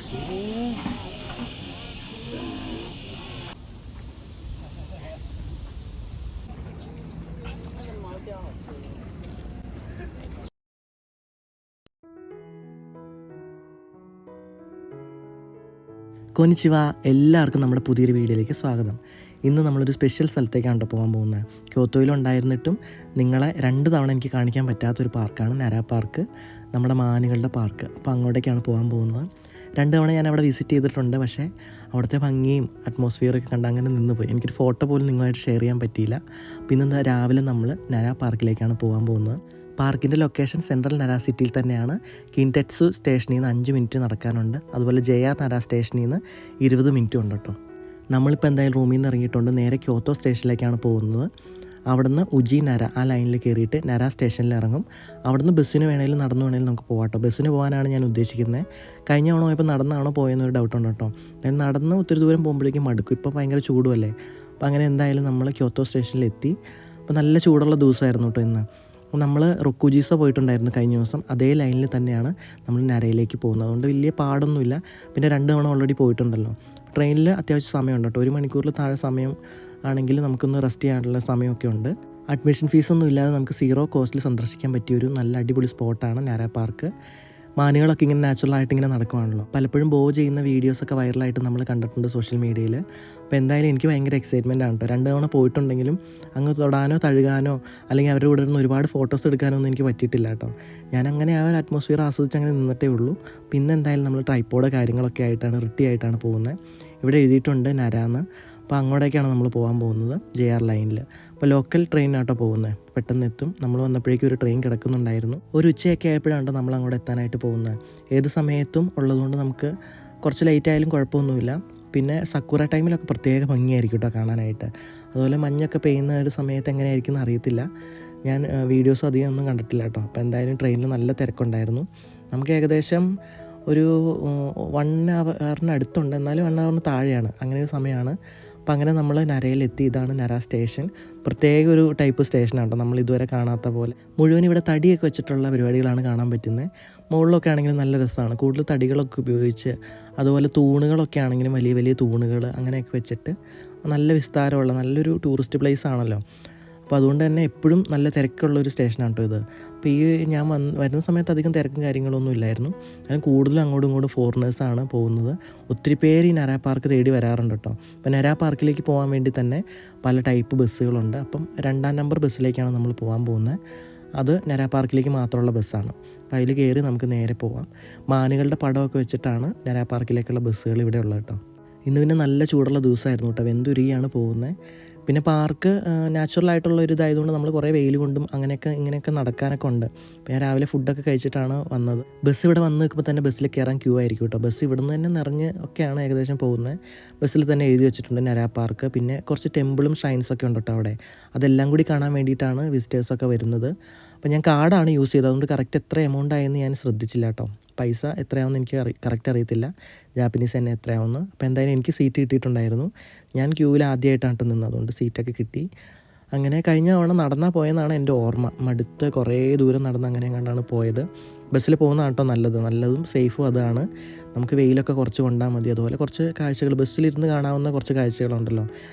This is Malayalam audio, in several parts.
കൊനിച്ചിവ, എല്ലാവർക്കും നമ്മുടെ പുതിയൊരു വീഡിയോയിലേക്ക് സ്വാഗതം. ഇന്ന് നമ്മളൊരു സ്പെഷ്യൽ സ്ഥലത്തേക്കാണ് പോകാൻ പോകുന്നത്. ക്യോത്തോയിലുണ്ടായിരുന്നിട്ടും നിങ്ങളെ 2 തവണ എനിക്ക് കാണിക്കാൻ പറ്റാത്തൊരു പാർക്കാണ് നര പാർക്ക്, നമ്മുടെ മാനുകളുടെ പാർക്ക്. അപ്പോൾ അങ്ങോട്ടേക്കാണ് പോകാൻ പോകുന്നത്. 2 തവണ ഞാൻ അവിടെ വിസിറ്റ് ചെയ്തിട്ടുണ്ട്. പക്ഷേ അവിടുത്തെ ഭംഗിയും അറ്റ്മോസ്ഫിയറൊക്കെ കണ്ട് അങ്ങനെ നിന്ന് പോയി. എനിക്കൊരു ഫോട്ടോ പോലും നിങ്ങളായിട്ട് ഷെയർ ചെയ്യാൻ പറ്റിയില്ല. പിന്നെ രാവിലെ നമ്മൾ നര പാർക്കിലേക്കാണ് പോകാൻ പോകുന്നത്. പാർക്കിൻ്റെ ലൊക്കേഷൻ സെൻട്രൽ നര സിറ്റിയിൽ തന്നെയാണ്. കിൻടെറ്റ്സു സ്റ്റേഷനിൽ നിന്ന് 5 മിനിറ്റ് നടക്കാനുണ്ട്. അതുപോലെ JR നര സ്റ്റേഷനിൽ നിന്ന് 20 മിനിറ്റും ഉണ്ട് കേട്ടോ. നമ്മളിപ്പോൾ എന്തായാലും റൂമിൽ നിന്ന് ഇറങ്ങിയിട്ടുണ്ട്. നേരെ ക്യോത്തോ സ്റ്റേഷനിലേക്കാണ് പോകുന്നത്. അവിടുന്ന് ഉജി നര ആ ലൈനിൽ കയറിയിട്ട് നര സ്റ്റേഷനിൽ ഇറങ്ങും. അവിടുന്ന് ബസ്സിന് വേണമെങ്കിലും നടന്നു വേണമെങ്കിലും നമുക്ക് പോകാം കേട്ടോ. ബസ്സിന് പോകാനാണ് ഞാൻ ഉദ്ദേശിക്കുന്നത്. കഴിഞ്ഞ തവണ പോയപ്പോൾ നടന്നാണോ പോയെന്നൊരു ഡൗട്ടുണ്ട് കേട്ടോ. നടന്ന് ഒത്തിരി ദൂരം പോകുമ്പോഴേക്കും മടുക്കും. ഇപ്പോൾ ഭയങ്കര ചൂടുമല്ലേ. അപ്പോൾ അങ്ങനെ എന്തായാലും നമ്മൾ ക്യോത്തോ സ്റ്റേഷനിലെത്തി. അപ്പോൾ നല്ല ചൂടുള്ള ദിവസമായിരുന്നു കേട്ടോ ഇന്ന്. നമ്മൾ റൊക്കുജീസ പോയിട്ടുണ്ടായിരുന്നു കഴിഞ്ഞ ദിവസം. അതേ ലൈനിൽ തന്നെയാണ് നമ്മൾ നരയിലേക്ക് പോകുന്നത്. അതുകൊണ്ട് വലിയ പാടൊന്നുമില്ല. പിന്നെ 2 തവണ ഓൾറെഡി പോയിട്ടുണ്ടല്ലോ. ട്രെയിനിൽ അത്യാവശ്യം സമയമുണ്ട് കേട്ടോ. 1 മണിക്കൂറിൽ താഴെ സമയം ആണെങ്കിൽ നമുക്കൊന്ന് റെസ്റ്റ് ചെയ്യാനുള്ള സമയമൊക്കെ ഉണ്ട്. അഡ്മിഷൻ ഫീസൊന്നും ഇല്ലാതെ നമുക്ക് 0 കോസ്റ്റിൽ സന്ദർശിക്കാൻ പറ്റിയൊരു നല്ല അടിപൊളി സ്പോട്ടാണ് നര പാർക്ക്. മാനുകളൊക്കെ ഇങ്ങനെ നാച്ചുറലായിട്ട് ഇങ്ങനെ നടക്കുവാണല്ലോ. പലപ്പോഴും ബോ ചെയ്യുന്ന വീഡിയോസൊക്കെ വൈറലായിട്ട് നമ്മൾ കണ്ടിട്ടുണ്ട് സോഷ്യൽ മീഡിയയിൽ. അപ്പോൾ എന്തായാലും എനിക്ക് ഭയങ്കര എക്സൈറ്റ്മെൻ്റ് ആണ് കേട്ടോ. 2 തവണ പോയിട്ടുണ്ടെങ്കിലും അങ്ങ് തൊടാനോ തഴുകാനോ അല്ലെങ്കിൽ അവരുടെ കൂടെ നിന്ന് ഒരുപാട് ഫോട്ടോസ് എടുക്കാനോ ഒന്നും എനിക്ക് പറ്റിയിട്ടില്ല കേട്ടോ. ഞാൻ അങ്ങനെ ആ ഒരു അറ്റ്മോസ്ഫിയർ ആസ്വദിച്ച് അങ്ങനെ നിന്നിട്ടേ ഉള്ളൂ. പിന്നെ എന്തായാലും നമ്മൾ ട്രൈപ്പോഡ് കാര്യങ്ങളൊക്കെ ആയിട്ടാണ് റിട്ടി ആയിട്ടാണ് പോകുന്നത്. ഇവിടെ എഴുതിയിട്ടുണ്ട് നരാന്ന്. അപ്പോൾ അങ്ങോട്ടേക്കാണ് നമ്മൾ പോകാൻ പോകുന്നത്, JR ലൈനിൽ. അപ്പോൾ ലോക്കൽ ട്രെയിനാട്ടോ പോകുന്നത്. പെട്ടെന്ന് എത്തും. നമ്മൾ വന്നപ്പോഴേക്കും ഒരു ട്രെയിൻ കിടക്കുന്നുണ്ടായിരുന്നു. ഒരു ഉച്ചയൊക്കെ ആയപ്പോഴാണ് നമ്മൾ അങ്ങോട്ട് എത്താനായിട്ട് പോകുന്നത്. ഏത് സമയത്തും ഉള്ളതുകൊണ്ട് നമുക്ക് കുറച്ച് ലേറ്റ് ആയാലും കുഴപ്പമൊന്നുമില്ല. പിന്നെ സക്കുറ ടൈമിലൊക്കെ പ്രത്യേക ഭംഗിയായിരിക്കും കേട്ടോ കാണാനായിട്ട്. അതുപോലെ മഞ്ഞൊക്കെ പെയ്യുന്ന ഒരു സമയത്ത് എങ്ങനെയായിരിക്കും എന്ന് അറിയത്തില്ല. ഞാൻ വീഡിയോസ് അധികം ഒന്നും കണ്ടിട്ടില്ല കേട്ടോ. അപ്പോൾ എന്തായാലും ട്രെയിനിൽ നല്ല തിരക്കുണ്ടായിരുന്നു. നമുക്ക് ഏകദേശം ഒരു 1 ഹവറിന് അടുത്തുണ്ട്, എന്നാലും 1 ഹവറിന് താഴെയാണ്. അങ്ങനെ ഒരു സമയമാണ്. അപ്പോൾ അങ്ങനെ നമ്മൾ നരയിലെത്തി. ഇതാണ് നര സ്റ്റേഷൻ. പ്രത്യേക ഒരു ടൈപ്പ് സ്റ്റേഷനാണ് കേട്ടോ, നമ്മൾ ഇതുവരെ കാണാത്ത പോലെ. മുഴുവൻ ഇവിടെ തടിയൊക്കെ വെച്ചിട്ടുള്ള പരിപാടികളാണ് കാണാൻ പറ്റുന്നത്. മുകളിലൊക്കെ ആണെങ്കിലും നല്ല രസമാണ്. കൂടുതൽ തടികളൊക്കെ ഉപയോഗിച്ച്, അതുപോലെ തൂണുകളൊക്കെ ആണെങ്കിലും വലിയ വലിയ തൂണുകൾ അങ്ങനെയൊക്കെ വെച്ചിട്ട് നല്ല വിസ്താരമുള്ള നല്ലൊരു ടൂറിസ്റ്റ് പ്ലേസ് ആണല്ലോ. അപ്പോൾ അതുകൊണ്ട് തന്നെ എപ്പോഴും നല്ല തിരക്കുള്ളൊരു സ്റ്റേഷനാണ് കേട്ടോ ഇത്. അപ്പോൾ ഞാൻ വരുന്ന സമയത്ത് അധികം തിരക്കും കാര്യങ്ങളൊന്നും ഇല്ലായിരുന്നു. ഞാൻ കൂടുതലും അങ്ങോട്ടും ഇങ്ങോട്ടും ഫോറിനേഴ്സാണ് പോകുന്നത്. ഒത്തിരി പേര് ഈ നര പാർക്ക് തേടി വരാറുണ്ട് കേട്ടോ. അപ്പോൾ നര പാർക്കിലേക്ക് പോകാൻ വേണ്ടി തന്നെ പല ടൈപ്പ് ബസ്സുകളുണ്ട്. അപ്പം 2ാം നമ്പർ ബസ്സിലേക്കാണ് നമ്മൾ പോകാൻ പോകുന്നത്. അത് നര പാർക്കിലേക്ക് മാത്രമുള്ള ബസ്സാണ്. അപ്പോൾ അതിൽ കയറി നമുക്ക് നേരെ പോകാം. മാനുകളുടെ പടമൊക്കെ വെച്ചിട്ടാണ് നര പാർക്കിലേക്കുള്ള ബസ്സുകൾ ഇവിടെ ഉള്ളത് കേട്ടോ. ഇന്ന് പിന്നെ നല്ല ചൂടുള്ള ദിവസമായിരുന്നു കേട്ടോ. വെന്തുരുകിയാണ് പോകുന്നത്. പിന്നെ പാർക്ക് നാച്ചുറലായിട്ടുള്ള ഒരു ഇതായതുകൊണ്ട് നമ്മൾ കുറേ വെയിൽ കൊണ്ടും ഇങ്ങനെയൊക്കെ നടക്കാനൊക്കെ ഉണ്ട്. അപ്പോൾ ഞാൻ രാവിലെ ഫുഡൊക്കെ കഴിച്ചിട്ടാണ് വന്നത്. ബസ് ഇവിടെ വന്ന് നിൽക്കുമ്പോൾ തന്നെ ബസ്സിൽ കയറാൻ ക്യൂ ആയിരിക്കും കേട്ടോ. ബസ് ഇവിടെ നിന്ന് തന്നെ നിറഞ്ഞ് ഒക്കെയാണ് ഏകദേശം പോകുന്നത്. ബസ്സിൽ തന്നെ എഴുതി വെച്ചിട്ടുണ്ട് നര പാർക്ക്. പിന്നെ കുറച്ച് ടെമ്പിളും ഷൈൻസൊക്കെ ഉണ്ട് കേട്ടോ അവിടെ. അതെല്ലാം കൂടി കാണാൻ വേണ്ടിയിട്ടാണ് വിസിറ്റേഴ്സൊക്കെ വരുന്നത്. അപ്പോൾ ഞാൻ കാർഡാണ് യൂസ് ചെയ്തത്. അതുകൊണ്ട് കറക്റ്റ് എത്ര എമൗണ്ട് ആയെന്ന് ഞാൻ ശ്രദ്ധിച്ചില്ല കേട്ടോ. പൈസ എത്രയാണെന്ന് എനിക്ക് കറക്റ്റ് അറിയത്തില്ല, ജാപ്പനീസ് തന്നെ എത്രയാവുമെന്ന്. അപ്പോൾ എന്തായാലും എനിക്ക് സീറ്റ് കിട്ടിയിട്ടുണ്ടായിരുന്നു. ഞാൻ ക്യൂവിൽ ആദ്യമായിട്ടാണ് നിന്നത്, അതുകൊണ്ട് സീറ്റൊക്കെ കിട്ടി. അങ്ങനെ കഴിഞ്ഞ തവണ നടന്നാൽ പോയെന്നാണ് എൻ്റെ ഓർമ്മ. മടുത്ത് കുറേ ദൂരം നടന്ന് അങ്ങനെ കണ്ടാണ് പോയത്. ബസ്സിൽ പോകുന്നതാണ് കേട്ടോ നല്ലതും സേഫും അതാണ്. നമുക്ക് വെയിലൊക്കെ കുറച്ച് കൊണ്ടാൽ മതി. അതുപോലെ കുറച്ച് കാഴ്ചകൾ ബസ്സിലിരുന്ന് കാണാവുന്ന കുറച്ച് കാഴ്ചകളുണ്ടല്ലോ.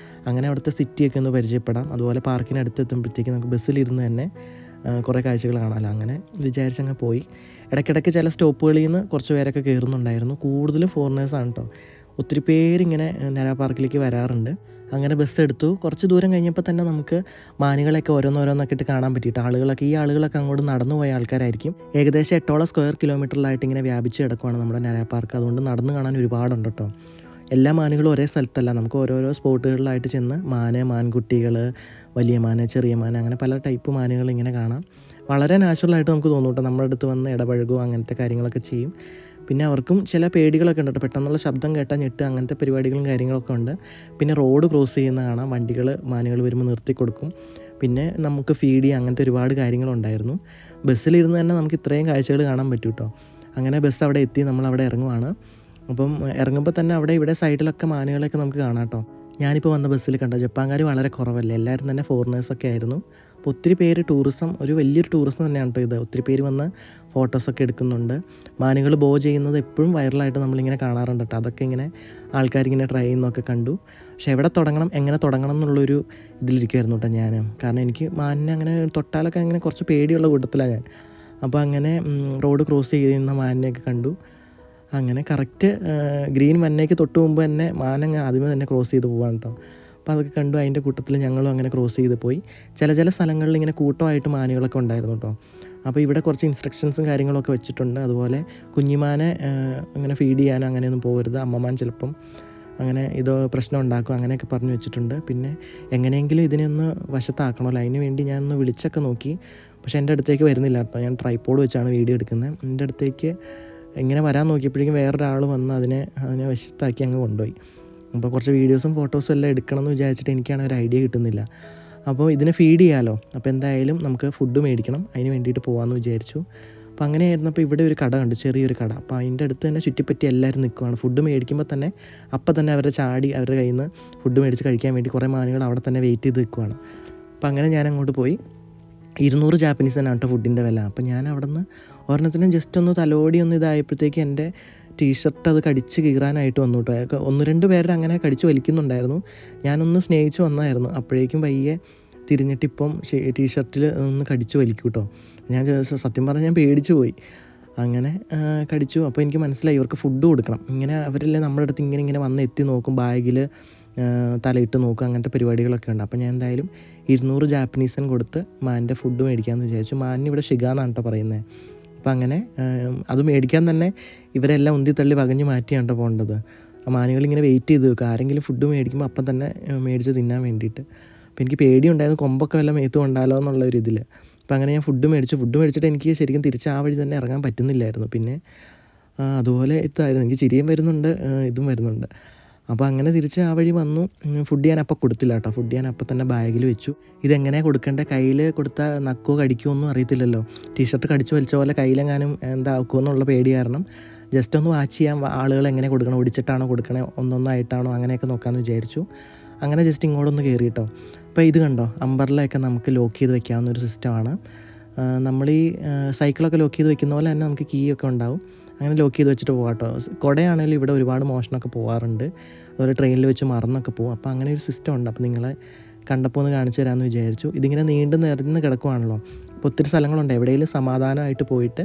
അങ്ങനെ അവിടുത്തെ സിറ്റിയൊക്കെ ഒന്ന് പരിചയപ്പെടാം. അതുപോലെ പാർക്കിനടുത്ത് എത്തുമ്പോഴത്തേക്ക് നമുക്ക് ബസ്സിലിരുന്ന് തന്നെ കുറേ കാഴ്ചകൾ കാണാമല്ലോ. അങ്ങനെ വിചാരിച്ചങ്ങ് പോയി. ഇടയ്ക്കിടയ്ക്ക് ചില സ്റ്റോപ്പുകളിൽ നിന്ന് കുറച്ച് പേരൊക്കെ കയറുന്നുണ്ടായിരുന്നു. കൂടുതലും ഫോറിനേഴ്സാണ് കേട്ടോ. ഒത്തിരി പേരിങ്ങനെ നര പാർക്കിലേക്ക് വരാറുണ്ട്. അങ്ങനെ ബസ് എടുത്തു. കുറച്ച് ദൂരം കഴിഞ്ഞപ്പോൾ തന്നെ നമുക്ക് മാനുകളെയൊക്കെ ഓരോന്നൊക്കെ ഇട്ട് കാണാൻ പറ്റിയിട്ട് ഈ ആളുകളൊക്കെ അങ്ങോട്ട് നടന്നു പോയ ആൾക്കാരായിരിക്കും. ഏകദേശം 8 സ്ക്വയർ കിലോമീറ്ററിലായിട്ട് ഇങ്ങനെ വ്യാപിച്ച് കിടക്കുവാണ് നമ്മുടെ നര പാർക്ക്. അതുകൊണ്ട് നടന്ന് കാണാൻ ഒരുപാടുണ്ട് കേട്ടോ. എല്ലാ മാനുകളും ഒരേ സ്ഥലത്തല്ല. നമുക്ക് ഓരോരോ സ്പോട്ടുകളിലായിട്ട് ചെന്ന് മാൻകുട്ടികൾ, വലിയ മാന്, ചെറിയ മാന്, അങ്ങനെ പല ടൈപ്പ് മാനുകൾ ഇങ്ങനെ കാണാം. വളരെ നാച്ചുറലായിട്ട് നമുക്ക് തോന്നും കേട്ടോ. നമ്മുടെ അടുത്ത് വന്ന് ഇടപഴകുക, അങ്ങനത്തെ കാര്യങ്ങളൊക്കെ ചെയ്യും. പിന്നെ അവർക്കും ചില പേടികളൊക്കെ ഉണ്ട് കേട്ടോ. പെട്ടെന്നുള്ള ശബ്ദം കേട്ടാൽ ഞെട്ട്, അങ്ങനത്തെ പരിപാടികളും കാര്യങ്ങളൊക്കെ ഉണ്ട്. പിന്നെ റോഡ് ക്രോസ് ചെയ്യുന്ന കാണാം. മാനുകൾ വരുമ്പോൾ നിർത്തി കൊടുക്കും. പിന്നെ നമുക്ക് ഫീഡ് ചെയ്യുക, അങ്ങനത്തെ ഒരുപാട് കാര്യങ്ങളുണ്ടായിരുന്നു. ബസ്സിലിരുന്ന് തന്നെ നമുക്ക് ഇത്രയും കാഴ്ചകൾ കാണാൻ പറ്റും കേട്ടോ. അങ്ങനെ ബസ് അവിടെ എത്തി, നമ്മളവിടെ ഇറങ്ങുവാണ്. അപ്പം ഇറങ്ങുമ്പോൾ തന്നെ ഇവിടെ സൈഡിലൊക്കെ മാനുകളെയൊക്കെ നമുക്ക് കാണാം കേട്ടോ. ഞാനിപ്പോൾ വന്ന ബസ്സിൽ കണ്ട ജപ്പാൻകാർ വളരെ കുറവല്ലേ, എല്ലാവരും തന്നെ ഫോറിനേഴ്സൊക്കെ ആയിരുന്നു. അപ്പോൾ ഒത്തിരി പേര് ടൂറിസം, ഒരു വലിയൊരു ടൂറിസം തന്നെയാണ് കേട്ടോ ഇത്. ഒത്തിരി പേര് വന്ന് ഫോട്ടോസൊക്കെ എടുക്കുന്നുണ്ട്. മാനുകൾ ബോ ചെയ്യുന്നത് എപ്പോഴും വൈറലായിട്ട് നമ്മളിങ്ങനെ കാണാറുണ്ട് കേട്ടോ. അതൊക്കെ ഇങ്ങനെ ആൾക്കാരിങ്ങനെ ട്രൈ ചെയ്യുന്നതൊക്കെ കണ്ടു. പക്ഷേ എവിടെ തുടങ്ങണം, എങ്ങനെ തുടങ്ങണം എന്നുള്ളൊരു ഇതിലിരിക്കുമായിരുന്നു കേട്ടോ ഞാൻ. കാരണം എനിക്ക് മാനിനെ അങ്ങനെ തൊട്ടാലൊക്കെ അങ്ങനെ കുറച്ച് പേടിയുള്ള കൂട്ടത്തിലാണ് ഞാൻ. അപ്പോൾ അങ്ങനെ റോഡ് ക്രോസ് ചെയ്യുന്ന മാനിനെയൊക്കെ കണ്ടു. അങ്ങനെ കറക്റ്റ് ഗ്രീൻ വന്നേക്ക് തൊട്ട് മുമ്പ് തന്നെ മാനങ്ങ് ആദ്യമേ തന്നെ ക്രോസ് ചെയ്ത് പോവാണ് കേട്ടോ. അപ്പോൾ അതൊക്കെ കണ്ടു. അതിൻ്റെ കൂട്ടത്തിൽ ഞങ്ങളും അങ്ങനെ ക്രോസ് ചെയ്ത് പോയി. ചില സ്ഥലങ്ങളിൽ ഇങ്ങനെ കൂട്ടമായിട്ട് മാനുകളൊക്കെ ഉണ്ടായിരുന്നു കേട്ടോ. അപ്പോൾ ഇവിടെ കുറച്ച് ഇൻസ്ട്രക്ഷൻസും കാര്യങ്ങളൊക്കെ വെച്ചിട്ടുണ്ട്. അതുപോലെ കുഞ്ഞിമാനെ അങ്ങനെ ഫീഡ് ചെയ്യാനോ അങ്ങനെയൊന്നും പോകരുത്, അമ്മമാൻ ചിലപ്പം അങ്ങനെ ഇത് പ്രശ്നം ഉണ്ടാക്കും, അങ്ങനെയൊക്കെ പറഞ്ഞു വെച്ചിട്ടുണ്ട്. പിന്നെ എങ്ങനെയെങ്കിലും ഇതിനെ ഒന്ന് വശത്താക്കണമല്ലോ, അതിന് വേണ്ടി ഞാനൊന്ന് വിളിച്ചൊക്കെ നോക്കി. പക്ഷേ എൻ്റെ അടുത്തേക്ക് വരുന്നില്ല കേട്ടോ. ഞാൻ ട്രൈപോഡ് വെച്ചാണ് വീഡിയോ എടുക്കുന്നത്. എൻ്റെ അടുത്തേക്ക് ഇങ്ങനെ വരാൻ നോക്കിയപ്പോഴേക്കും വേറൊരാൾ വന്ന് അതിനെ വശത്താക്കി അങ്ങ് കൊണ്ടുപോയി. അപ്പോൾ കുറച്ച് വീഡിയോസും ഫോട്ടോസും എല്ലാം എടുക്കണം എന്ന് വിചാരിച്ചിട്ട് എനിക്കാണ് ഒരു ഐഡിയ കിട്ടുന്നില്ല. അപ്പോൾ ഇതിനെ ഫീഡ് ചെയ്യാമല്ലോ, അപ്പോൾ എന്തായാലും നമുക്ക് ഫുഡ് മേടിക്കണം, അതിന് വേണ്ടിയിട്ട് പോകാമെന്ന് വിചാരിച്ചു. അപ്പോൾ അങ്ങനെ ആയിരുന്നപ്പോൾ ഇവിടെ ഒരു കട കണ്ടു, ചെറിയൊരു കട. അപ്പോൾ അതിൻ്റെ അടുത്ത് തന്നെ ചുറ്റിപ്പറ്റി എല്ലാവരും നിൽക്കുകയാണ്. ഫുഡ് മേടിക്കുമ്പോൾ തന്നെ അപ്പം തന്നെ അവരെ ചാടി അവരുടെ കയ്യിൽ നിന്ന് ഫുഡ് മേടിച്ച് കഴിക്കാൻ വേണ്ടി കുറേ മാനുകൾ അവിടെ തന്നെ വെയിറ്റ് ചെയ്ത് നിൽക്കുകയാണ്. അപ്പോൾ അങ്ങനെ ഞാൻ അങ്ങോട്ട് പോയി. 200 ജാപ്പനീസ് തന്നെ കേട്ടോ ഫുഡിൻ്റെ വില. അപ്പോൾ ഞാൻ അവിടെ നിന്ന് ഒരെണ്ണത്തിന് ജസ്റ്റ് ഒന്ന് തലോടി ഒന്ന് ഇതായപ്പോഴത്തേക്ക് എൻ്റെ ടീഷർട്ട് അത് കടിച്ച് കീറാനായിട്ട് വന്നു കേട്ടോ. 1-2 പേരുടെ അങ്ങനെ കടിച്ച് വലിക്കുന്നുണ്ടായിരുന്നു. ഞാനൊന്ന് സ്നേഹിച്ച് വന്നായിരുന്നു. അപ്പോഴേക്കും പയ്യെ തിരിഞ്ഞിട്ടിപ്പം ടീഷർട്ടിൽ ഒന്ന് കടിച്ച് വലിക്കും കേട്ടോ. ഞാൻ സത്യം പറഞ്ഞാൽ ഞാൻ പേടിച്ചു പോയി. അങ്ങനെ കടിച്ചു. അപ്പോൾ എനിക്ക് മനസ്സിലായി ഇവർക്ക് ഫുഡ് കൊടുക്കണം. ഇങ്ങനെ അവരെല്ലാം നമ്മുടെ അടുത്ത് ഇങ്ങനെ വന്ന് എത്തി നോക്കും, ബാഗിൽ തലയിട്ട് നോക്കും, അങ്ങനത്തെ പരിപാടികളൊക്കെ ഉണ്ട്. അപ്പോൾ ഞാൻ എന്തായാലും 200 ജാപ്പനീസൻ കൊടുത്ത് മാനിൻ്റെ ഫുഡ് മേടിക്കാമെന്ന് വിചാരിച്ചു. മാനിന് ഇവിടെ ഷിഗ എന്നാണ് കേട്ടോ പറയുന്നത്. അപ്പോൾ അങ്ങനെ അത് മേടിക്കാൻ തന്നെ ഇവരെല്ലാം ഉന്തി തള്ളി വകഞ്ഞ് മാറ്റിയാണ് കേട്ടോ പോകേണ്ടത്. ആ മാനുകളിങ്ങനെ വെയിറ്റ് ചെയ്ത് വെക്കും, ആരെങ്കിലും ഫുഡ് മേടിക്കുമ്പോൾ അപ്പം തന്നെ മേടിച്ച് തിന്നാൻ വേണ്ടിയിട്ട്. അപ്പോൾ എനിക്ക് പേടിയുണ്ടായിരുന്നു കൊമ്പൊക്കെ വല്ല മേത്ത് കൊണ്ടാലോ എന്നുള്ള ഒരു ഇതിൽ. അപ്പോൾ അങ്ങനെ ഞാൻ ഫുഡ് മേടിച്ചിട്ട് എനിക്ക് ശരിക്കും തിരിച്ച് ആ വഴി തന്നെ ഇറങ്ങാൻ പറ്റുന്നില്ലായിരുന്നു. പിന്നെ അതുപോലെ ഇതായിരുന്നു, എനിക്ക് ചിരിയും വരുന്നുണ്ട് ഇതും വരുന്നുണ്ട്. അപ്പോൾ അങ്ങനെ തിരിച്ച് ആ വഴി വന്നു. ഫുഡ് ഞാൻ അപ്പം കൊടുത്തില്ല കേട്ടോ. ഫുഡ് ഞാൻ അപ്പം തന്നെ ബാഗിൽ വെച്ചു. ഇതെങ്ങനെയാണ് കൊടുക്കേണ്ടത്, കയ്യിൽ കൊടുത്താൽ നക്കോ കടിക്കുമോ ഒന്നും അറിയത്തില്ലല്ലോ. ടീഷർട്ട് കടിച്ച് വലിച്ച പോലെ കയ്യിലെങ്ങാനും എന്താക്കുമോ എന്നുള്ള പേടി കാരണം ജസ്റ്റ് ഒന്ന് വാച്ച് ചെയ്യാൻ ആളുകൾ എങ്ങനെ കൊടുക്കണം, ഒടിച്ചിട്ടാണോ കൊടുക്കണേ, ഒന്നൊന്നായിട്ടാണോ, അങ്ങനെയൊക്കെ നോക്കാമെന്ന് വിചാരിച്ചു. അങ്ങനെ ജസ്റ്റ് ഇങ്ങോട്ടൊന്ന് കയറി കേട്ടോ. അപ്പോൾ ഇത് കണ്ടോ, അംബർലയൊക്കെ നമുക്ക് ലോക്ക് ചെയ്ത് വെക്കാവുന്ന ഒരു സിസ്റ്റമാണ്. നമ്മൾ ഈ സൈക്കിളൊക്കെ ലോക്ക് ചെയ്ത് വെക്കുന്ന പോലെ തന്നെ നമുക്ക് കീ ഒക്കെ ഉണ്ടാവും. അങ്ങനെ ലോക്ക് ചെയ്ത് വെച്ചിട്ട് പോകാം കേട്ടോ. കുടയാണെങ്കിലും ഇവിടെ ഒരുപാട് മോഷണമൊക്കെ പോകാറുണ്ട്. അതുപോലെ ട്രെയിനിൽ വെച്ച് മറന്നൊക്കെ പോകും. അപ്പോൾ അങ്ങനെ ഒരു സിസ്റ്റം ഉണ്ട്. അപ്പോൾ നിങ്ങളെ കണ്ടപ്പോൾ ഒന്ന് കാണിച്ചു തരാമെന്ന് വിചാരിച്ചു. ഇതിങ്ങനെ നിറഞ്ഞ് കിടക്കുവാണല്ലോ. അപ്പോൾ ഒത്തിരി സ്ഥലങ്ങളുണ്ട്. എവിടെയെങ്കിലും സമാധാനമായിട്ട് പോയിട്ട്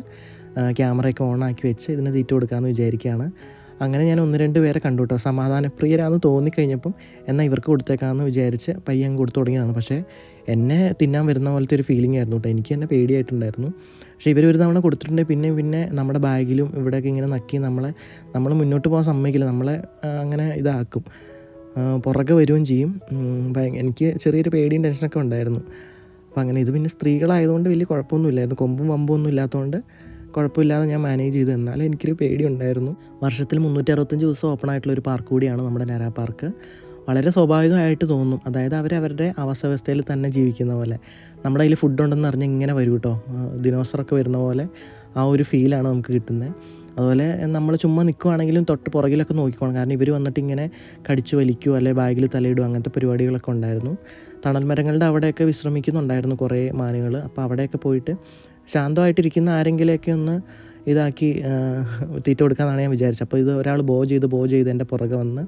ക്യാമറയൊക്കെ ഓണാക്കി വെച്ച് ഇതിന് തീറ്റ കൊടുക്കാമെന്ന് വിചാരിക്കുകയാണ്. അങ്ങനെ ഞാൻ 1-2 പേരെ കണ്ടു കേട്ടോ. സമാധാനപ്രിയരാന്ന് തോന്നിക്കഴിഞ്ഞപ്പം എന്നാൽ ഇവർക്ക് കൊടുത്തേക്കാമെന്ന് വിചാരിച്ച് പയ്യൻ കൊടുത്തു തുടങ്ങിയതാണ്. പക്ഷേ എന്നെ തിന്നാൻ വരുന്ന പോലത്തെ ഒരു ഫീലിംഗ് ആയിരുന്നു കേട്ടോ. എനിക്ക് തന്നെ പേടിയായിട്ടുണ്ടായിരുന്നു. പക്ഷേ ഇവർ ഒരു തവണ കൊടുത്തിട്ടുണ്ടെങ്കിൽ പിന്നെ നമ്മുടെ ബാഗിലും ഇവിടെയൊക്കെ ഇങ്ങനെ നക്കി നമ്മൾ മുന്നോട്ട് പോകാൻ സമ്മതിക്കില്ല. നമ്മളെ അങ്ങനെ ഇതാക്കും, പുറകെ വരികയും ചെയ്യും. എനിക്ക് ചെറിയൊരു പേടിയും ടെൻഷനൊക്കെ ഉണ്ടായിരുന്നു. അപ്പോൾ അങ്ങനെ ഇത് പിന്നെ സ്ത്രീകളായതുകൊണ്ട് വലിയ കുഴപ്പമൊന്നുമില്ലായിരുന്നു. കൊമ്പും വമ്പും ഒന്നും ഇല്ലാത്തതുകൊണ്ട് കുഴപ്പമില്ലാതെ ഞാൻ മാനേജ് ചെയ്തു. എന്നാലും എനിക്കൊരു പേടിയുണ്ടായിരുന്നു. വർഷത്തിൽ 365 ദിവസം ഓപ്പൺ ആയിട്ടുള്ള ഒരു പാർക്ക് കൂടിയാണ് നമ്മുടെ നാരാ പാർക്ക്. വളരെ സ്വാഭാവികമായിട്ട് തോന്നും. അതായത് അവരവരുടെ അവസ്ഥയിൽ തന്നെ ജീവിക്കുന്ന പോലെ. നമ്മുടെ കയ്യിൽ ഫുഡ് ഉണ്ടെന്ന് അറിഞ്ഞാൽ ഇങ്ങനെ വരും കേട്ടോ. ദിനോസറൊക്കെ വരുന്ന പോലെ ആ ഒരു ഫീലാണ് നമുക്ക് കിട്ടുന്നത്. അതുപോലെ നമ്മൾ ചുമ്മാ നിൽക്കുവാണെങ്കിലും തൊട്ട് പുറകിലൊക്കെ നോക്കിക്കോണം. കാരണം ഇവർ വന്നിട്ട് ഇങ്ങനെ കടിച്ചു വലിക്കുകയോ അല്ലെങ്കിൽ ബാഗിൽ തലയിടുക അങ്ങനത്തെ പരിപാടികളൊക്കെ ഉണ്ടായിരുന്നു. തണൽ മരങ്ങളുടെ അവിടെയൊക്കെ വിശ്രമിക്കുന്നുണ്ടായിരുന്നു കുറേ മാനുകൾ. അപ്പോൾ അവിടെയൊക്കെ പോയിട്ട് ശാന്തമായിട്ടിരിക്കുന്ന ആരെങ്കിലുമൊക്കെ ഒന്ന് ഇതാക്കി തീറ്റ കൊടുക്കാമെന്നാണ് ഞാൻ വിചാരിച്ചത്. അപ്പോൾ ഇത് ഒരാൾ ബോ ചെയ്ത് എൻ്റെ പുറകെ വന്ന്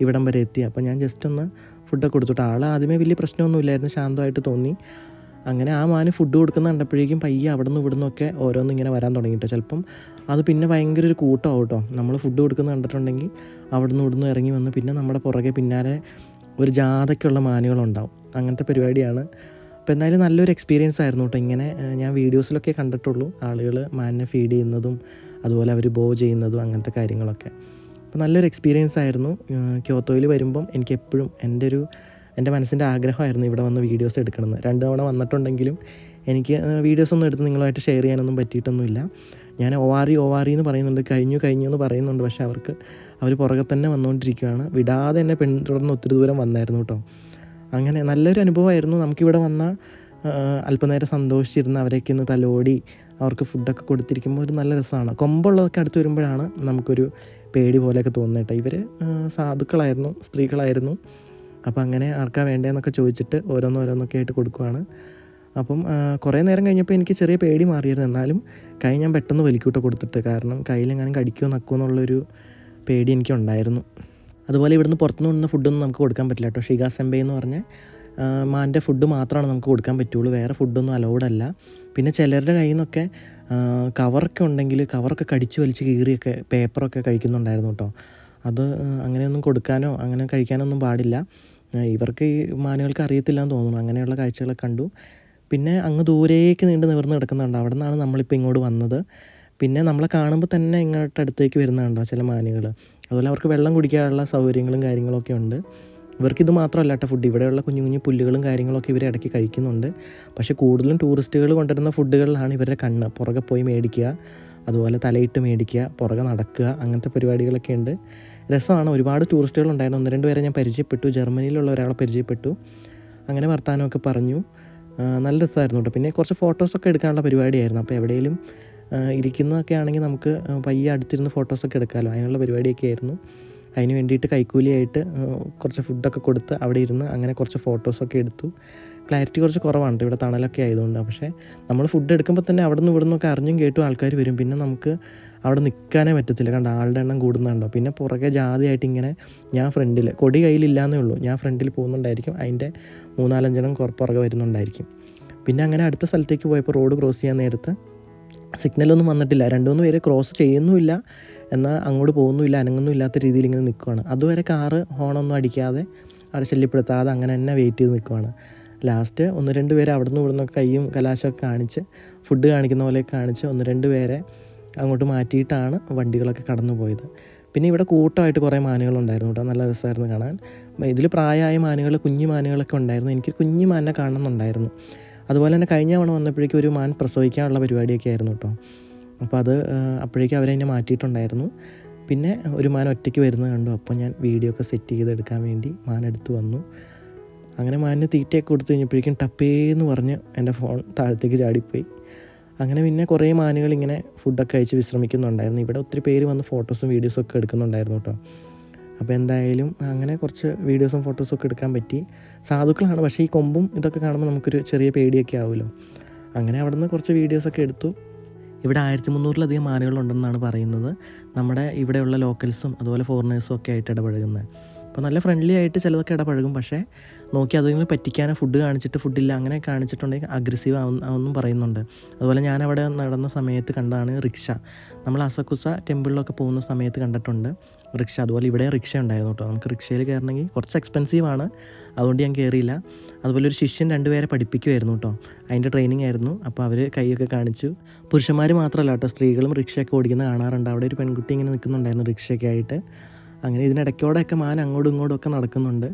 ഇവിടം വരെ എത്തി. അപ്പോൾ ഞാൻ ജസ്റ്റ് ഒന്ന് ഫുഡൊക്കെ കൊടുത്തിട്ട് ആൾ ആദ്യമേ വലിയ പ്രശ്നമൊന്നുമില്ലായിരുന്നു, ശാന്തമായിട്ട് തോന്നി. അങ്ങനെ ആ മാന് ഫുഡ് കൊടുക്കുന്ന കണ്ടപ്പോഴേക്കും പയ്യെ അവിടെ നിന്ന് ഇവിടെ നിന്നൊക്കെ ഓരോന്നും ഇങ്ങനെ വരാൻ തുടങ്ങിയിട്ടോ. ചിലപ്പം അത് പിന്നെ ഭയങ്കര ഒരു കൂട്ടമാവും കേട്ടോ. നമ്മൾ ഫുഡ് കൊടുക്കുന്ന കണ്ടിട്ടുണ്ടെങ്കിൽ അവിടെ നിന്ന് ഇവിടുന്ന് ഇറങ്ങി വന്ന് പിന്നെ നമ്മുടെ പുറകെ പിന്നാലെ ഒരു ജാഥയ്ക്കുള്ള മാനുകളുണ്ടാവും. അങ്ങനത്തെ പരിപാടിയാണ്. അപ്പോൾ എന്തായാലും നല്ലൊരു എക്സ്പീരിയൻസ് ആയിരുന്നു കേട്ടോ. ഇങ്ങനെ ഞാൻ വീഡിയോസിലൊക്കെ കണ്ടിട്ടുള്ളൂ ആളുകൾ മാനിനെ ഫീഡ് ചെയ്യുന്നതും അതുപോലെ അവർ ബോ ചെയ്യുന്നതും അങ്ങനത്തെ കാര്യങ്ങളൊക്കെ. അപ്പോൾ നല്ലൊരു എക്സ്പീരിയൻസ് ആയിരുന്നു. ക്യോത്തോയിൽ വരുമ്പം എനിക്ക് എപ്പോഴും എൻ്റെ മനസ്സിൻ്റെ ആഗ്രഹമായിരുന്നു ഇവിടെ വന്ന് വീഡിയോസ് എടുക്കണമെന്ന്. 2 തവണ വന്നിട്ടുണ്ടെങ്കിലും എനിക്ക് വീഡിയോസൊന്നും എടുത്ത് നിങ്ങളുമായിട്ട് ഷെയർ ചെയ്യാനൊന്നും പറ്റിയിട്ടൊന്നുമില്ല. ഞാൻ ഓവാറി എന്ന് പറയുന്നുണ്ട്, കഴിഞ്ഞു എന്ന് പറയുന്നുണ്ട്. പക്ഷേ അവർ പുറകെ തന്നെ വന്നുകൊണ്ടിരിക്കുകയാണ്. വിടാതെ എന്നെ പിന്തുടർന്ന് ഒത്തിരി ദൂരം വന്നായിരുന്നു കേട്ടോ. അങ്ങനെ നല്ലൊരു അനുഭവമായിരുന്നു. നമുക്കിവിടെ വന്ന അല്പനേരം സന്തോഷിച്ചിരുന്ന് അവരെയൊക്കെ ഒന്ന് തലോടി അവർക്ക് ഫുഡൊക്കെ കൊടുത്തിരിക്കുമ്പോൾ ഒരു നല്ല രസമാണ്. കൊമ്പുള്ളതൊക്കെ അടുത്ത് വരുമ്പോഴാണ് നമുക്കൊരു പേടി പോലെയൊക്കെ തോന്നുന്നത് കേട്ടോ. ഇവർ സാധുക്കളായിരുന്നു, സ്ത്രീകളായിരുന്നു. അപ്പോൾ അങ്ങനെ ആർക്കാ വേണ്ടതെന്നൊക്കെ ചോദിച്ചിട്ട് ഓരോന്നോരോന്നൊക്കെ ആയിട്ട് കൊടുക്കുവാണ്. അപ്പം കുറേ നേരം കഴിഞ്ഞപ്പോൾ എനിക്ക് ചെറിയ പേടി മാറിയിരുന്നു. എന്നാലും കൈ ഞാൻ പെട്ടെന്ന് വലിക്കൂട്ടോ കൊടുത്തിട്ട്, കാരണം കയ്യിലെങ്ങാനും കടിക്കുമോ നക്കുമോ എന്നുള്ളൊരു പേടി എനിക്കുണ്ടായിരുന്നു. അതുപോലെ ഇവിടുന്ന് പുറത്തുനിന്ന് കൊണ്ടുവന്ന ഫുഡൊന്നും നമുക്ക് കൊടുക്കാൻ പറ്റില്ല കേട്ടോ. ഷിഗ സെമ്പൈ എന്ന് പറഞ്ഞ മാൻ്റെ ഫുഡ് മാത്രമാണ് നമുക്ക് കൊടുക്കാൻ പറ്റുള്ളൂ, വേറെ ഫുഡൊന്നും അലൗഡല്ല. പിന്നെ ചിലരുടെ കയ്യിൽ നിന്നൊക്കെ കവറൊക്കെ ഉണ്ടെങ്കിൽ കവറൊക്കെ കടിച്ചു വലിച്ച് കീറിയൊക്കെ പേപ്പറൊക്കെ കഴിക്കുന്നുണ്ടായിരുന്നു കേട്ടോ. അത് അങ്ങനെയൊന്നും കൊടുക്കാനോ അങ്ങനെ കഴിക്കാനൊന്നും പാടില്ല. ഇവർക്ക് ഈ മാനുകൾക്ക് അറിയത്തില്ല എന്ന് തോന്നുന്നു. അങ്ങനെയുള്ള കാഴ്ചകളൊക്കെ കണ്ടു. പിന്നെ അങ്ങ് ദൂരേക്ക് നീണ്ട് നിവർന്ന് കിടക്കുന്നുണ്ട്. അവിടെ നിന്നാണ് നമ്മളിപ്പോൾ ഇങ്ങോട്ട് വന്നത്. പിന്നെ നമ്മളെ കാണുമ്പോൾ തന്നെ ഇങ്ങോട്ട് അടുത്തേക്ക് വരുന്നുണ്ടോ ചില മാനുകൾ. അതുപോലെ അവർക്ക് വെള്ളം കുടിക്കാനുള്ള സൗകര്യങ്ങളും കാര്യങ്ങളൊക്കെ ഉണ്ട്. ഇവർക്കിത് മാത്രമല്ല കേട്ടോ ഫുഡ്, ഇവിടെയുള്ള കുഞ്ഞു കുഞ്ഞു പുല്ലുകളും കാര്യങ്ങളൊക്കെ ഇവർ ഇടയ്ക്ക് കഴിക്കുന്നുണ്ട്. പക്ഷേ കൂടുതലും ടൂറിസ്റ്റുകൾ കൊണ്ടുവരുന്ന ഫുഡുകളിലാണ് ഇവരുടെ കണ്ണ്. പുറകെ പോയി മേടിക്കുക, അതുപോലെ തലയിട്ട് മേടിക്കുക, പുറകെ നടക്കുക, അങ്ങനത്തെ പരിപാടികളൊക്കെ ഉണ്ട്. രസമാണ്. ഒരുപാട് ടൂറിസ്റ്റുകളുണ്ടായിരുന്നു. 1-2 പേരെ ഞാൻ പരിചയപ്പെട്ടു. ജർമ്മനിയിലുള്ള ഒരാളെ പരിചയപ്പെട്ടു. അങ്ങനെ വർത്താനമൊക്കെ പറഞ്ഞു. നല്ല രസമായിരുന്നു കേട്ടോ. പിന്നെ കുറച്ച് ഫോട്ടോസൊക്കെ എടുക്കാനുള്ള പരിപാടിയായിരുന്നു. അപ്പോൾ എവിടെയെങ്കിലും ഇരിക്കുന്നതൊക്കെ ആണെങ്കിൽ നമുക്ക് പയ്യെ അടുത്തിരുന്ന് ഫോട്ടോസൊക്കെ എടുക്കാമല്ലോ, അതിനുള്ള പരിപാടിയൊക്കെ ആയിരുന്നു. അതിന് വേണ്ടിയിട്ട് കൈക്കൂലിയായിട്ട് കുറച്ച് ഫുഡൊക്കെ കൊടുത്ത് അവിടെ ഇരുന്ന് അങ്ങനെ കുറച്ച് ഫോട്ടോസൊക്കെ എടുത്തു. ക്ലാരിറ്റി കുറച്ച് കുറവാണ് ഇവിടെ തണലൊക്കെ ആയതുകൊണ്ട്. പക്ഷേ നമ്മൾ ഫുഡ് എടുക്കുമ്പോൾ തന്നെ അവിടെ നിന്ന് ഇവിടെ നിന്നൊക്കെ അറിഞ്ഞും കേട്ടും ആൾക്കാർ വരും. പിന്നെ നമുക്ക് അവിടെ നിൽക്കാനേ പറ്റത്തില്ല, കണ്ട ആളുടെ എണ്ണം കൂടുന്നുണ്ടോ. പിന്നെ പുറകെ ജാതിയായിട്ട് ഇങ്ങനെ ഞാൻ ഫ്രണ്ടിൽ, കൊടി കയ്യിലില്ലാന്നേ ഉള്ളൂ, ഞാൻ ഫ്രണ്ടിൽ പോകുന്നുണ്ടായിരിക്കും, അതിൻ്റെ 3-4 എണ്ണം പുറകെ വരുന്നുണ്ടായിരിക്കും. പിന്നെ അങ്ങനെ അടുത്ത സ്ഥലത്തേക്ക് പോയപ്പോൾ റോഡ് ക്രോസ് ചെയ്യാൻ നേരത്ത് സിഗ്നലൊന്നും വന്നിട്ടില്ല. 2-3 പേര് ക്രോസ് ചെയ്യുന്നുമില്ല, എന്നാൽ അങ്ങോട്ട് പോകുന്നുമില്ല, അനങ്ങൊന്നും ഇല്ലാത്ത രീതിയിൽ ഇങ്ങനെ നിൽക്കുവാണ്. അതുവരെ കാറ് ഹോണൊന്നും അടിക്കാതെ അവരെ ശല്യപ്പെടുത്താതെ അങ്ങനെ തന്നെ വെയിറ്റ് ചെയ്ത് നിൽക്കുവാണ്. ലാസ്റ്റ് 1-2 പേര് അവിടെ നിന്ന് ഇവിടെ നിന്നൊക്കെ കയ്യും കലാശമൊക്കെ കാണിച്ച്, ഫുഡ് കാണിക്കുന്ന പോലെയൊക്കെ കാണിച്ച് 1-2 പേരെ അങ്ങോട്ട് മാറ്റിയിട്ടാണ് വണ്ടികളൊക്കെ കടന്നു പോയത്. പിന്നെ ഇവിടെ കൂട്ടമായിട്ട് കുറേ മാനുകളുണ്ടായിരുന്നു കേട്ടോ. നല്ല രസമായിരുന്നു കാണാൻ. ഇതിൽ പ്രായമായ മാനുകൾ, കുഞ്ഞു മാനുകളൊക്കെ ഉണ്ടായിരുന്നു. എനിക്ക് കുഞ്ഞു മാനിനെ കാണണമെന്നുണ്ടായിരുന്നു. അതുപോലെ തന്നെ കഴിഞ്ഞ തവണ വന്നപ്പോഴേക്കും ഒരു മാൻ പ്രസവിക്കാനുള്ള പരിപാടിയൊക്കെ ആയിരുന്നു കേട്ടോ. അപ്പോൾ അത് അപ്പോഴേക്കും അവരതിനെ മാറ്റിയിട്ടുണ്ടായിരുന്നു. പിന്നെ ഒരു മാൻ ഒറ്റയ്ക്ക് വരുന്നത് കണ്ടു. അപ്പോൾ ഞാൻ വീഡിയോ ഒക്കെ സെറ്റ് ചെയ്തെടുക്കാൻ വേണ്ടി മാൻ എടുത്ത് വന്നു. അങ്ങനെ മാനിന് തീറ്റയൊക്കെ കൊടുത്തു കഴിഞ്ഞപ്പോഴേക്കും ടപ്പേന്ന് പറഞ്ഞ് എൻ്റെ ഫോൺ താഴത്തേക്ക് ചാടിപ്പോയി. അങ്ങനെ പിന്നെ കുറേ മാനുകൾ ഇങ്ങനെ ഫുഡൊക്കെ കഴിച്ച് വിശ്രമിക്കുന്നുണ്ടായിരുന്നു. ഇവിടെ ഒത്തിരി പേര് വന്ന് ഫോട്ടോസും വീഡിയോസും ഒക്കെ എടുക്കുന്നുണ്ടായിരുന്നു കേട്ടോ. അപ്പോൾ എന്തായാലും അങ്ങനെ കുറച്ച് വീഡിയോസും ഫോട്ടോസും ഒക്കെ എടുക്കാൻ പറ്റി. സാധുക്കളാണ്, പക്ഷേ ഈ കൊമ്പും ഇതൊക്കെ കാണുമ്പോൾ നമുക്കൊരു ചെറിയ പേടിയൊക്കെ ആവുമല്ലോ. അങ്ങനെ അവിടെ നിന്ന് കുറച്ച് വീഡിയോസൊക്കെ എടുത്തു. ഇവിടെ 1300-ലധികം മാനുകളുണ്ടെന്നാണ് പറയുന്നത്. നമ്മുടെ ഇവിടെയുള്ള ലോക്കൽസും അതുപോലെ ഫോറിനേഴ്സും ഒക്കെ ആയിട്ട് ഇടപഴകുന്നത്. അപ്പോൾ നല്ല ഫ്രണ്ട്ലി ആയിട്ട് ചിലതൊക്കെ ഇടപഴകും. പക്ഷേ നോക്കി അതിങ്ങനെ പറ്റിക്കാനോ ഫുഡ് കാണിച്ചിട്ട് ഫുഡില്ല അങ്ങനെ കാണിച്ചിട്ടുണ്ടെങ്കിൽ അഗ്രസീവ് ആവുമെന്നും പറയുന്നുണ്ട്. അതുപോലെ ഞാനവിടെ നടന്ന സമയത്ത് കണ്ടതാണ് റിക്ഷ. നമ്മൾ അസക്കുസ ടെമ്പിളിലൊക്കെ പോകുന്ന സമയത്ത് കണ്ടിട്ടുണ്ട് റിക്ഷ. അതുപോലെ ഇവിടെ റിക്ഷ ഉണ്ടായിരുന്നു കേട്ടോ. നമുക്ക് റിക്ഷയിൽ കയറണമെങ്കിൽ കുറച്ച് എക്സ്പെൻസീവാണ്, അതുകൊണ്ട് ഞാൻ കയറിയില്ല. അതുപോലെ ഒരു ശിഷ്യൻ 2 പേരെ പഠിപ്പിക്കുമായിരുന്നു കേട്ടോ. അതിൻ്റെ ട്രെയിനിങ് ആയിരുന്നു. അപ്പോൾ അവർ കൈയൊക്കെ കാണിച്ചു. പുരുഷന്മാർ മാത്രമല്ല കേട്ടോ, സ്ത്രീകളും റിക്ഷയൊക്കെ ഓടിക്കുന്ന കാണാറുണ്ട്. അവിടെ ഒരു പെൺകുട്ടി ഇങ്ങനെ നിൽക്കുന്നുണ്ടായിരുന്നു റിക്ഷയൊക്കെ ആയിട്ട്. അങ്ങനെ ഇതിനിടയ്ക്കോടെയൊക്കെ മാൻ അങ്ങോട്ടും ഇങ്ങോട്ടും ഒക്കെ നടക്കുന്നുണ്ട്.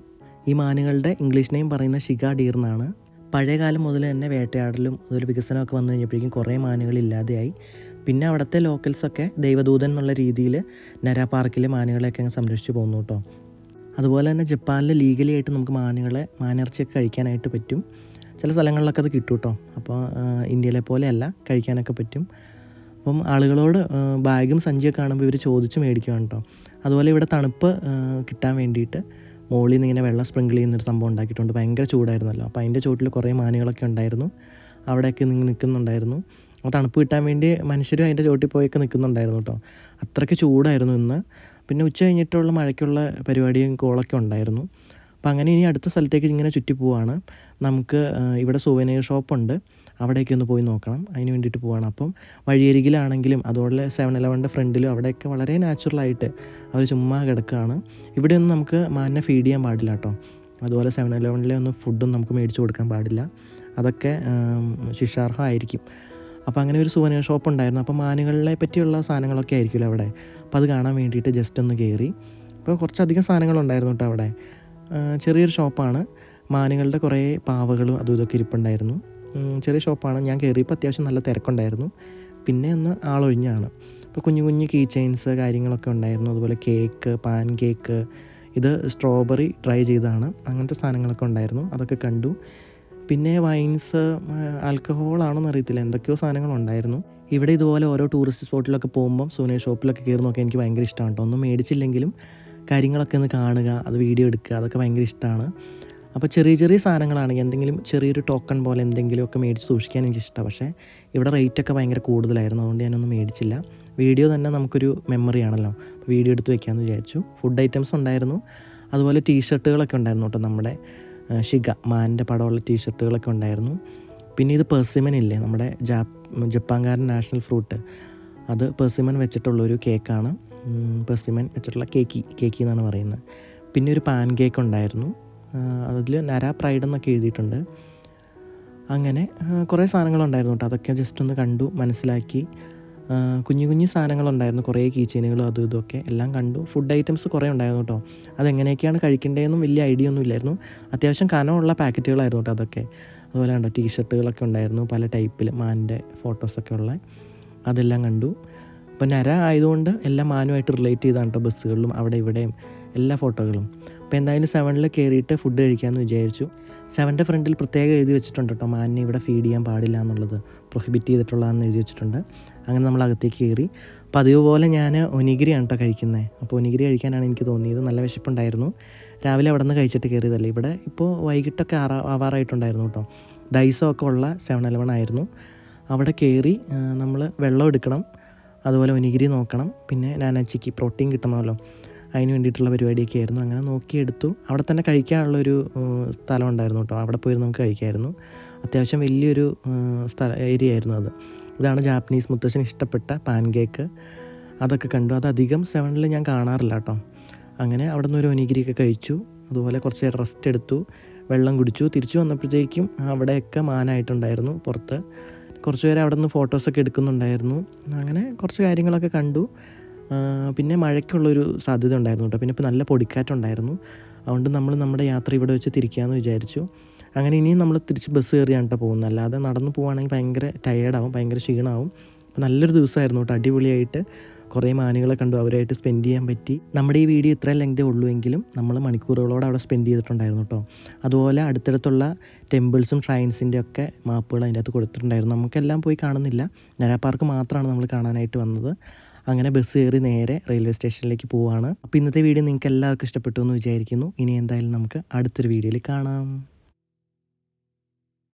ഈ മാനുകളുടെ ഇംഗ്ലീഷ് നെയിം പറയുന്ന ഷിഗ ഡീർ എന്നാണ്. പഴയ കാലം മുതൽ തന്നെ വേട്ടയാടലും അതുപോലെ വികസനമൊക്കെ വന്നു കഴിഞ്ഞപ്പോഴേക്കും കുറേ മാനുകൾ ഇല്ലാതെയായി. പിന്നെ അവിടുത്തെ ലോക്കൽസൊക്കെ ദൈവദൂതൻ എന്നുള്ള രീതിയിൽ നരാ പാർക്കിലെ മാനുകളെയൊക്കെ അങ്ങ് സംരക്ഷിച്ച് പോകുന്നു കേട്ടോ. അതുപോലെ തന്നെ ജപ്പാനിൽ ലീഗലി ആയിട്ട് നമുക്ക് മാനിറച്ചിയൊക്കെ കഴിക്കാനായിട്ട് പറ്റും. ചില സ്ഥലങ്ങളിലൊക്കെ അത് കിട്ടും കേട്ടോ. അപ്പോൾ ഇന്ത്യയിലെ പോലെയല്ല, കഴിക്കാനൊക്കെ പറ്റും. അപ്പം ആളുകളോട് ബാഗും സഞ്ചിയൊക്കെ കാണുമ്പോൾ ഇവർ ചോദിച്ച് മേടിക്കുകയാണ് കേട്ടോ. അതുപോലെ ഇവിടെ തണുപ്പ് കിട്ടാൻ വേണ്ടിയിട്ട് മുകളിൽ നിന്ന് ഇങ്ങനെ വെള്ളം സ്പ്രിങ്കിൾ ചെയ്യുന്നൊരു സംഭവം ഉണ്ടാക്കിയിട്ടുണ്ട്. ഭയങ്കര ചൂടായിരുന്നല്ലോ. അപ്പോൾ അതിൻ്റെ ചുവട്ടിൽ കുറേ മാനുകളൊക്കെ ഉണ്ടായിരുന്നു. അവിടെയൊക്കെ നിൽക്കുന്നുണ്ടായിരുന്നു. തണുപ്പ് കിട്ടാൻ വേണ്ടി മനുഷ്യരും അതിൻ്റെ ചുവട്ടിൽ പോയൊക്കെ നിൽക്കുന്നുണ്ടായിരുന്നു കേട്ടോ. അത്രയ്ക്ക് ചൂടായിരുന്നു ഇന്ന്. പിന്നെ ഉച്ച കഴിഞ്ഞിട്ടുള്ള മഴയ്ക്കുള്ള പരിപാടിയും കോളൊക്കെ ഉണ്ടായിരുന്നു. അപ്പോൾ അങ്ങനെ ഇനി അടുത്ത സ്ഥലത്തേക്ക് ഇങ്ങനെ ചുറ്റി പോവാണ്. നമുക്ക് ഇവിടെ സുവനീർ ഷോപ്പുണ്ട്, അവിടേക്ക് ഒന്ന് പോയി നോക്കണം. അതിന് വേണ്ടിയിട്ട് പോവാണ്. അപ്പം വഴിയരികിലാണെങ്കിലും അതുപോലെ 7-Eleven ഫ്രണ്ടിലും അവിടെയൊക്കെ വളരെ നാച്ചുറലായിട്ട് അവർ ചുമ്മാ കിടക്കുകയാണ്. ഇവിടെയൊന്നും നമുക്ക് മാനിനെ ഫീഡ് ചെയ്യാൻ പാടില്ല കേട്ടോ. അതുപോലെ 7-Eleven ഒന്നും ഫുഡും നമുക്ക് മേടിച്ച് കൊടുക്കാൻ പാടില്ല. അതൊക്കെ ശിക്ഷാർഹമായിരിക്കും. അപ്പോൾ അങ്ങനെ ഒരു സുവനീർ ഷോപ്പ് ഉണ്ടായിരുന്നു. അപ്പോൾ മാനുകളെ പറ്റിയുള്ള സാധനങ്ങളൊക്കെ ആയിരിക്കുമല്ലോ അവിടെ. അപ്പോൾ അത് കാണാൻ വേണ്ടിയിട്ട് ജസ്റ്റ് ഒന്ന് കയറി. അപ്പോൾ കുറച്ചധികം സാധനങ്ങളുണ്ടായിരുന്നു കേട്ടോ അവിടെ. ചെറിയൊരു ഷോപ്പാണ്. മാനുകളുടെ കുറേ പാവകളും അതും ഇതൊക്കെ ഇരിപ്പുണ്ടായിരുന്നു. ചെറിയ ഷോപ്പാണ്. ഞാൻ കയറിയപ്പോൾ അത്യാവശ്യം നല്ല തിരക്കുണ്ടായിരുന്നു. പിന്നെ ഒന്ന് ആളൊഴിഞ്ഞാണ്. ഇപ്പോൾ കുഞ്ഞു കുഞ്ഞു കീ ചെയിൻസ് കാര്യങ്ങളൊക്കെ ഉണ്ടായിരുന്നു. അതുപോലെ കേക്ക്, പാൻ കേക്ക്, ഇത് സ്ട്രോബെറി ഡ്രൈ ചെയ്തതാണ്. അങ്ങനത്തെ സാധനങ്ങളൊക്കെ ഉണ്ടായിരുന്നു. അതൊക്കെ കണ്ടു. പിന്നെ വൈൻസ്, ആൽക്കഹോളാണെന്ന് അറിയത്തില്ല, എന്തൊക്കെയോ സാധനങ്ങളുണ്ടായിരുന്നു. ഇവിടെ ഇതുപോലെ ഓരോ ടൂറിസ്റ്റ് സ്പോട്ടിലൊക്കെ പോകുമ്പം സുവനീർ ഷോപ്പിലൊക്കെ കയറി നോക്കാൻ എനിക്ക് ഭയങ്കര ഇഷ്ടമാണ് കേട്ടോ. ഒന്നും മേടിച്ചില്ലെങ്കിലും കാര്യങ്ങളൊക്കെ ഒന്ന് കാണുക, അത് വീഡിയോ എടുക്കുക, അതൊക്കെ ഭയങ്കര ഇഷ്ടമാണ്. അപ്പോൾ ചെറിയ ചെറിയ സാധനങ്ങളാണെങ്കിൽ എന്തെങ്കിലും ചെറിയൊരു ടോക്കൺ പോലെ എന്തെങ്കിലുമൊക്കെ മേടിച്ച് സൂക്ഷിക്കാൻ എനിക്കിഷ്ടമാണ്. പക്ഷേ ഇവിടെ റേറ്റൊക്കെ ഭയങ്കര കൂടുതലായിരുന്നു, അതുകൊണ്ട് ഞാനൊന്നും മേടിച്ചില്ല. വീഡിയോ തന്നെ നമുക്കൊരു മെമ്മറി ആണല്ലോ, അപ്പോൾ വീഡിയോ എടുത്ത് വെക്കാമെന്ന് വിചാരിച്ചു. ഫുഡ് ഐറ്റംസ് ഉണ്ടായിരുന്നു, അതുപോലെ ടീഷർട്ടുകളൊക്കെ ഉണ്ടായിരുന്നു കേട്ടോ. നമ്മുടെ ഷിഗ മാൻ്റെ പടമുള്ള ടീഷർട്ടുകളൊക്കെ ഉണ്ടായിരുന്നു. പിന്നെ ഇത് പെർസിമൻ ഇല്ലേ, നമ്മുടെ ജപ്പാൻകാരൻ നാഷണൽ ഫ്രൂട്ട്, അത് പെർസിമൻ വെച്ചിട്ടുള്ളൊരു കേക്കാണ്. പെർസിമൻ വെച്ചിട്ടുള്ള കേക്കി എന്നാണ് പറയുന്നത്. പിന്നെ ഒരു പാൻ കേക്ക് ഉണ്ടായിരുന്നു, അതിൽ നര പ്രൈഡ് എന്നൊക്കെ എഴുതിയിട്ടുണ്ട്. അങ്ങനെ കുറേ സാധനങ്ങളുണ്ടായിരുന്നു കേട്ടോ. അതൊക്കെ ജസ്റ്റ് ഒന്ന് കണ്ടു മനസ്സിലാക്കി. കുഞ്ഞു കുഞ്ഞു സാധനങ്ങളുണ്ടായിരുന്നു, കുറേ കീ ചെയിനുകളും അതും ഇതൊക്കെ എല്ലാം കണ്ടു. ഫുഡ് ഐറ്റംസ് കുറേ ഉണ്ടായിരുന്നു കേട്ടോ. അതെങ്ങനെയൊക്കെയാണ് കഴിക്കേണ്ടതെന്നും വലിയ ഐഡിയ ഒന്നും ഇല്ലായിരുന്നു. അത്യാവശ്യം കനമുള്ള പാക്കറ്റുകളായിരുന്നു കേട്ടോ അതൊക്കെ. അതുപോലെ കണ്ടോ ടീഷർട്ടുകളൊക്കെ ഉണ്ടായിരുന്നു, പല ടൈപ്പിൽ മാൻ്റെ ഫോട്ടോസൊക്കെ ഉള്ള, അതെല്ലാം കണ്ടു. അപ്പോൾ നര ആയതുകൊണ്ട് എല്ലാം മാനുമായിട്ട് റിലേറ്റ് ചെയ്താണ് കേട്ടോ ബസ്സുകളിലും അവിടെ ഇവിടെയും എല്ലാ ഫോട്ടോകളും. അപ്പോൾ എന്തായാലും 7-ൽ കയറിയിട്ട് ഫുഡ് കഴിക്കാമെന്ന് വിചാരിച്ചു. 7ൻ്റെ ഫ്രണ്ടിൽ പ്രത്യേകം എഴുതി വെച്ചിട്ടുണ്ട് കേട്ടോ, മാനിനെ ഇവിടെ ഫീഡ് ചെയ്യാൻ പാടില്ല എന്നുള്ളത്, പ്രൊഹിബിറ്റ് ചെയ്തിട്ടുള്ളതാണെന്ന് എഴുതി വെച്ചിട്ടുണ്ട്. അങ്ങനെ നമ്മൾ അകത്തേക്ക് കയറി. പതിവ് പോലെ ഞാൻ ഒനിഗിരിയാണ് കേട്ടോ കഴിക്കുന്നത്. അപ്പോൾ ഒനിഗിരി കഴിക്കാനാണ് എനിക്ക് തോന്നിയത്, നല്ല വിശപ്പുണ്ടായിരുന്നു. രാവിലെ അവിടെ നിന്ന് കഴിച്ചിട്ട് കയറിയതല്ലേ. ഇവിടെ ഇപ്പോൾ വൈകിട്ടൊക്കെ ആവാറായിട്ടുണ്ടായിരുന്നു കേട്ടോ. ഡൈസോ ഒക്കെ ഉള്ള 7-Eleven ആയിരുന്നു. അവിടെ കയറി നമ്മൾ വെള്ളം എടുക്കണം, അതുപോലെ ഒനിഗിരി നോക്കണം, പിന്നെ നാനാച്ചിക്ക് പ്രോട്ടീൻ കിട്ടണമല്ലോ, അതിന് വേണ്ടിയിട്ടുള്ള പരിപാടിയൊക്കെ ആയിരുന്നു. അങ്ങനെ നോക്കിയെടുത്തു. അവിടെ തന്നെ കഴിക്കാനുള്ളൊരു സ്ഥലം ഉണ്ടായിരുന്നു കേട്ടോ, അവിടെ പോയി നമുക്ക് കഴിക്കാമായിരുന്നു. അത്യാവശ്യം വലിയൊരു ഏരിയ ആയിരുന്നു അത്. ഇതാണ് ജാപ്പനീസ് മുത്തശ്ശന് ഇഷ്ടപ്പെട്ട പാൻ കേക്ക്, അതൊക്കെ കണ്ടു. അതധികം 7-ൽ ഞാൻ കാണാറില്ല കേട്ടോ. അങ്ങനെ അവിടെ നിന്ന് ഒരു ഒനിഗിരിയൊക്കെ കഴിച്ചു, അതുപോലെ കുറച്ച് നേരം റെസ്റ്റ് എടുത്തു, വെള്ളം കുടിച്ചു. തിരിച്ചു വന്നപ്പോഴത്തേക്കും അവിടെയൊക്കെ മാനായിട്ടുണ്ടായിരുന്നു പുറത്ത്. കുറച്ച് പേര് അവിടെ നിന്ന് ഫോട്ടോസൊക്കെ എടുക്കുന്നുണ്ടായിരുന്നു. അങ്ങനെ കുറച്ച് കാര്യങ്ങളൊക്കെ കണ്ടു. പിന്നെ മഴയ്ക്കുള്ളൊരു സാധ്യത ഉണ്ടായിരുന്നു കേട്ടോ. പിന്നെ ഇപ്പോൾ നല്ല പൊടിക്കാറ്റുണ്ടായിരുന്നു, അതുകൊണ്ട് നമ്മൾ നമ്മുടെ യാത്ര ഇവിടെ വെച്ച് തിരിക്കാമെന്ന് വിചാരിച്ചു. അങ്ങനെ ഇനിയും നമ്മൾ തിരിച്ച് ബസ് കയറിയാണ് കേട്ടോ പോകുന്നത്. അല്ലാതെ നടന്ന് പോവുകയാണെങ്കിൽ ഭയങ്കര ടയേർഡാവും, ഭയങ്കര ക്ഷീണമാവും. അപ്പോൾ നല്ലൊരു ദിവസമായിരുന്നു കേട്ടോ, അടിപൊളിയായിട്ട് കുറേ മാനുകളെ കണ്ടു, അവരായിട്ട് സ്പെൻഡ് ചെയ്യാൻ പറ്റി. നമ്മുടെ ഈ വീഡിയോ ഇത്രയും ലെങ്തേ ഉള്ളൂ എങ്കിലും നമ്മൾ മണിക്കൂറുകളോടെ അവിടെ സ്പെൻഡ് ചെയ്തിട്ടുണ്ടായിരുന്നു കേട്ടോ. അതുപോലെ അടുത്തടുത്തുള്ള ടെമ്പിൾസും ഷ്രൈൻസിൻ്റെ ഒക്കെ മാപ്പുകൾ അതിൻ്റെ അകത്ത് കൊടുത്തിട്ടുണ്ടായിരുന്നു. നമുക്കെല്ലാം പോയി കാണുന്നില്ല, നര പാർക്ക് മാത്രമാണ് നമ്മൾ കാണാനായിട്ട് വന്നത്. അങ്ങനെ ബസ് കയറി നേരെ റെയിൽവേ സ്റ്റേഷനിലേക്ക് പോവുകയാണ്. അപ്പോൾ ഇന്നത്തെ വീഡിയോ നിങ്ങൾക്ക് എല്ലാവർക്കും ഇഷ്ടപ്പെട്ടു എന്ന് വിചാരിക്കുന്നു. ഇനി എന്തായാലും നമുക്ക് അടുത്തൊരു വീഡിയോയിൽ കാണാം.